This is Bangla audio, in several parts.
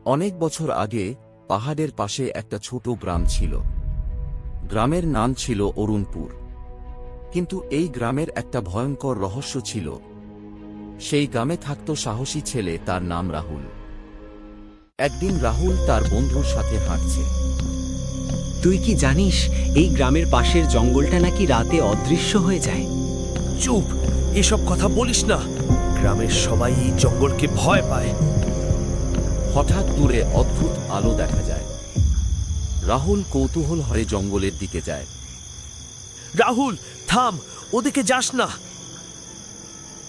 অনেক বছর আগে পাহাড়ের পাশে একটা ছোট গ্রাম ছিল। গ্রামের নাম ছিল অরুণপুর। কিন্তু এই গ্রামের একটা ভয়ঙ্কর রহস্য ছিল। সেই গ্রামে থাকত সাহসী ছেলে, তার নাম রাহুল। একদিন রাহুল তার বন্ধুর সাথে হাঁটছে। তুই কি জানিস এই গ্রামের পাশের জঙ্গলটা নাকি রাতে অদৃশ্য হয়ে যায়? চুপ, এসব কথা বলিস না। গ্রামের সবাই এই জঙ্গলকে ভয় পায়। হঠাৎ দূরে অদ্ভুত আলো দেখা যায়। রাহুল কৌতূহল হয়ে জঙ্গলের দিকে যায়। রাহুল, থাম, ওদিকে যাস না।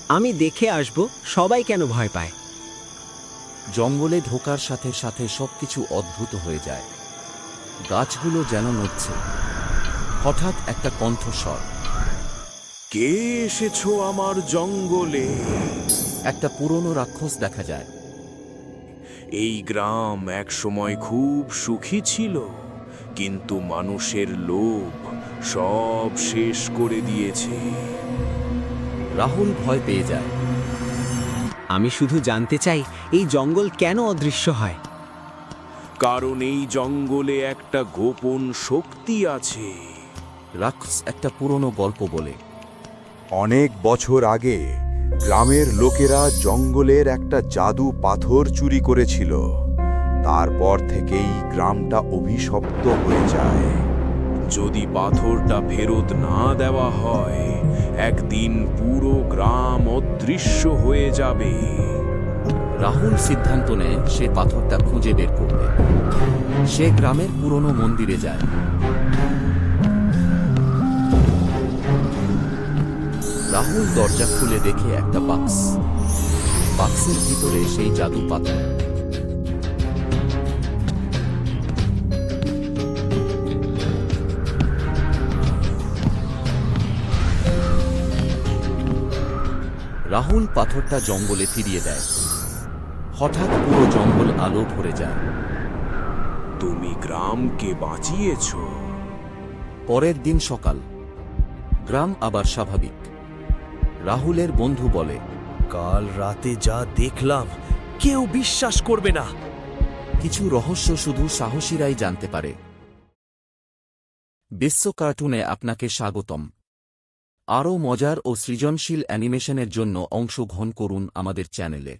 আমি দেখে আসব সবাই কেন ভয় পায়। জঙ্গলে ঢোকার সাথে সাথে সবকিছু অদ্ভুত হয়ে যায়। গাছগুলো যেন নড়ছে। হঠাৎ একটা কণ্ঠস্বর। কে এসেছো আমার জঙ্গলে? একটা পুরনো রাক্ষস দেখা যায়। এই গ্রাম এক সময় খুব সুখী ছিল, কিন্তু মানুষের লোভ সব শেষ করে দিয়েছে। রাহুল ভয় পেয়ে যায়। আমি শুধু জানতে চাই এই জঙ্গল কেন অদৃশ্য হয়। কারণ এই জঙ্গলে একটা গোপন শক্তি আছে। রাক্ষস একটা পুরনো গল্প বলে। অনেক বছর আগে গ্রামের লোকেরা জঙ্গলের একটা জাদু পাথর চুরি করেছিল। তারপর থেকেই গ্রামটা অভিশপ্ত হয়ে যায়। যদি পাথরটা ফেরত না দেওয়া হয়, একদিন পুরো গ্রাম অদৃশ্য হয়ে যাবে। রাহুল সিদ্ধান্ত নেয় সে পাথরটা খুঁজে বের করবে। সে গ্রামের পুরনো মন্দিরে যায়। রাহুল দরজা খুলে দেখে একটা বাক্স। বাক্সের ভিতরে সেই জাদু পাথর। রাহুল পাথরটা জঙ্গলে ফিরিয়ে দেয়। হঠাৎ পুরো জঙ্গল আলো ভরে যায়। তুমি গ্রামকে বাঁচিয়েছো। পরের দিন সকাল। গ্রাম আবার স্বাভাবিক। রাহুলের বন্ধু বলে, কাল রাতে যা দেখলাম কেউ বিশ্বাস করবে না। কিছু রহস্য শুধু সাহসীরাই জানতে পারে। বিশ্ব কার্টুনে আপনাকে স্বাগতম। আরও মজার ও সৃজনশীল অ্যানিমেশনের জন্য অংশগ্রহণ করুন আমাদের চ্যানেলে।